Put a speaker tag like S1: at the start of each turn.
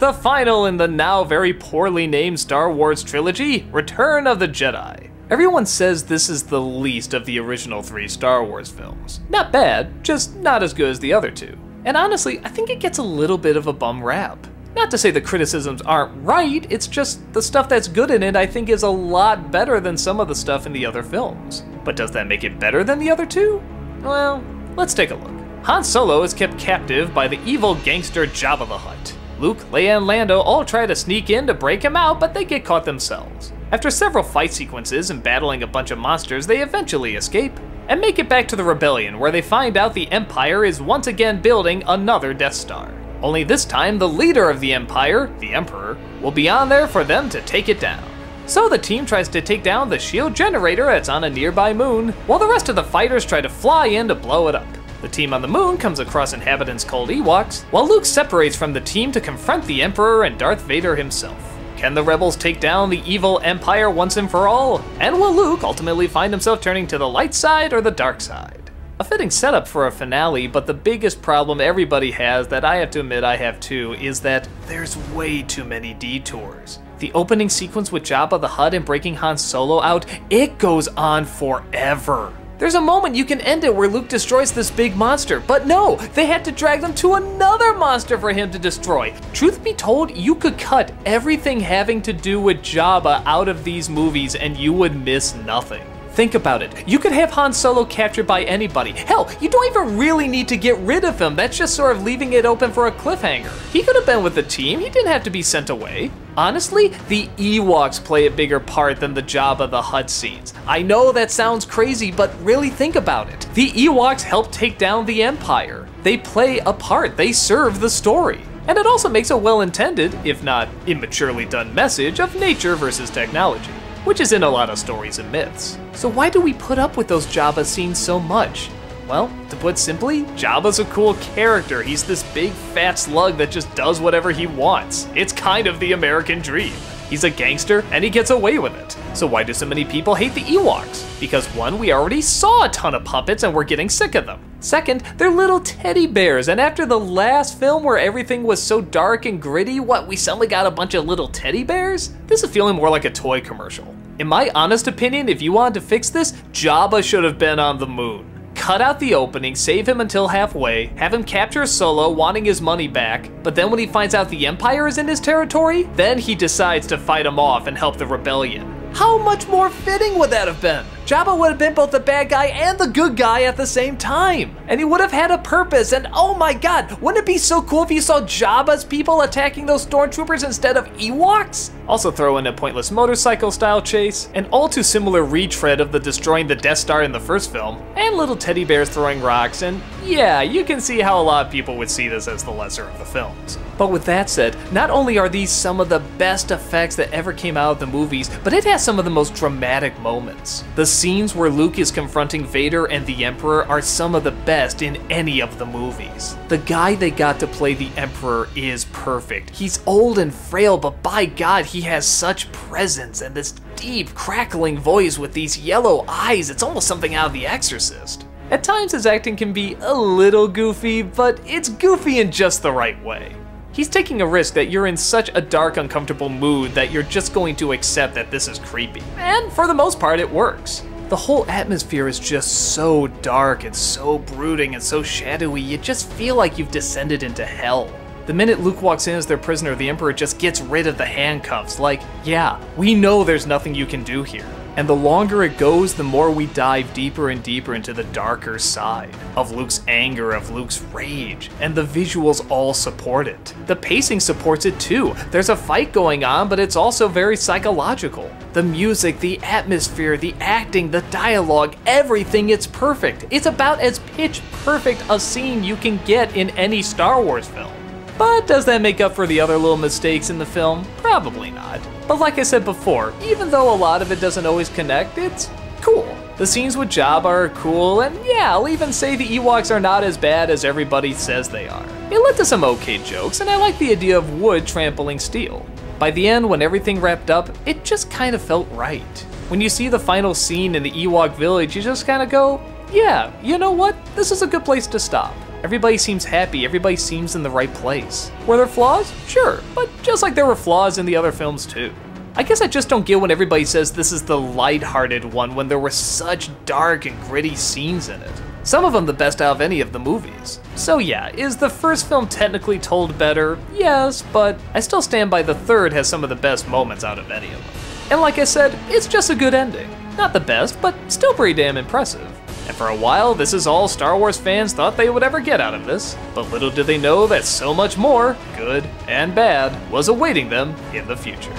S1: the final in the now very poorly named Star Wars trilogy, Return of the Jedi. Everyone says this is the least of the original 3 Star Wars films. Not bad, just not as good as the other 2. And honestly, I think it gets a little bit of a bum rap. Not to say the criticisms aren't right, it's just the stuff that's good in it I think is a lot better than some of the stuff in the other films. But does that make it better than the other 2? Well, let's take a look. Han Solo is kept captive by the evil gangster Jabba the Hutt. Luke, Leia, and Lando all try to sneak in to break him out, but they get caught themselves. After several fight sequences and battling a bunch of monsters, they eventually escape and make it back to the Rebellion, where they find out the Empire is once again building another Death Star. Only this time, the leader of the Empire, the Emperor, will be on there for them to take it down. So the team tries to take down the shield generator that's on a nearby moon, while the rest of the fighters try to fly in to blow it up. The team on the moon comes across inhabitants called Ewoks, while Luke separates from the team to confront the Emperor and Darth Vader himself. Can the rebels take down the evil Empire once and for all? And will Luke ultimately find himself turning to the light side or the dark side? A fitting setup for a finale, but the biggest problem everybody has, that I have to admit I have too, is that there's way too many detours. The opening sequence with Jabba the Hutt and breaking Han Solo out, it goes on forever. There's a moment you can end it where Luke destroys this big monster, but no, they had to drag them to another monster for him to destroy. Truth be told, you could cut everything having to do with Jabba out of these movies and you would miss nothing. Think about it. You could have Han Solo captured by anybody. Hell, you don't even really need to get rid of him. That's just sort of leaving it open for a cliffhanger. He could have been with the team. He didn't have to be sent away. Honestly, the Ewoks play a bigger part than the Jabba the Hutt scenes. I know that sounds crazy, but really think about it. The Ewoks help take down the Empire. They play a part. They serve the story. And it also makes a well-intended, if not immaturely done message of nature versus technology, which is in a lot of stories and myths. So why do we put up with those Jabba scenes so much? Well, to put simply, Jabba's a cool character. He's this big fat slug that just does whatever he wants. It's kind of the American dream. He's a gangster and he gets away with it. So why do so many people hate the Ewoks? Because one, we already saw a ton of puppets and we're getting sick of them. Second, they're little teddy bears, and after the last film where everything was so dark and gritty, what, we suddenly got a bunch of little teddy bears? This is feeling more like a toy commercial. In my honest opinion, if you wanted to fix this, Jabba should have been on the moon. Cut out the opening, save him until halfway, have him capture Solo wanting his money back, but then when he finds out the Empire is in his territory, then he decides to fight him off and help the rebellion. How much more fitting would that have been? Jabba would have been both the bad guy and the good guy at the same time. And he would have had a purpose, and oh my god, wouldn't it be so cool if you saw Jabba's people attacking those stormtroopers instead of Ewoks? Also throw in a pointless motorcycle style chase, an all too similar retread of the destroying the Death Star in the first film, and little teddy bears throwing rocks, and yeah, you can see how a lot of people would see this as the lesser of the films. But with that said, not only are these some of the best effects that ever came out of the movies, but it has some of the most dramatic moments. The scenes where Luke is confronting Vader and the Emperor are some of the best in any of the movies. The guy they got to play the Emperor is perfect. He's old and frail, but by God, he has such presence and this deep, crackling voice with these yellow eyes. It's almost something out of The Exorcist. At times his acting can be a little goofy, but it's goofy in just the right way. He's taking a risk that you're in such a dark, uncomfortable mood that you're just going to accept that this is creepy. And for the most part, it works. The whole atmosphere is just so dark and so brooding and so shadowy, you just feel like you've descended into hell. The minute Luke walks in as their prisoner, the Emperor just gets rid of the handcuffs, like, yeah, we know there's nothing you can do here. And the longer it goes, the more we dive deeper and deeper into the darker side of Luke's anger, of Luke's rage, and the visuals all support it. The pacing supports it too. There's a fight going on, but it's also very psychological. The music, the atmosphere, the acting, the dialogue, everything, it's perfect. It's about as pitch perfect a scene you can get in any Star Wars film. But does that make up for the other little mistakes in the film? Probably not. But like I said before, even though a lot of it doesn't always connect, it's cool. The scenes with Jabba are cool, and yeah, I'll even say the Ewoks are not as bad as everybody says they are. It led to some okay jokes, and I like the idea of wood trampling steel. By the end, when everything wrapped up, it just kind of felt right. When you see the final scene in the Ewok village, you just kind of go, yeah, you know what? This is a good place to stop. Everybody seems happy, everybody seems in the right place. Were there flaws? Sure, but just like there were flaws in the other films too. I guess I just don't get when everybody says this is the lighthearted one when there were such dark and gritty scenes in it. Some of them the best out of any of the movies. So yeah, is the first film technically told better? Yes, but I still stand by the third has some of the best moments out of any of them. And like I said, it's just a good ending. Not the best, but still pretty damn impressive. And for a while, this is all Star Wars fans thought they would ever get out of this, but little did they know that so much more, good and bad, was awaiting them in the future.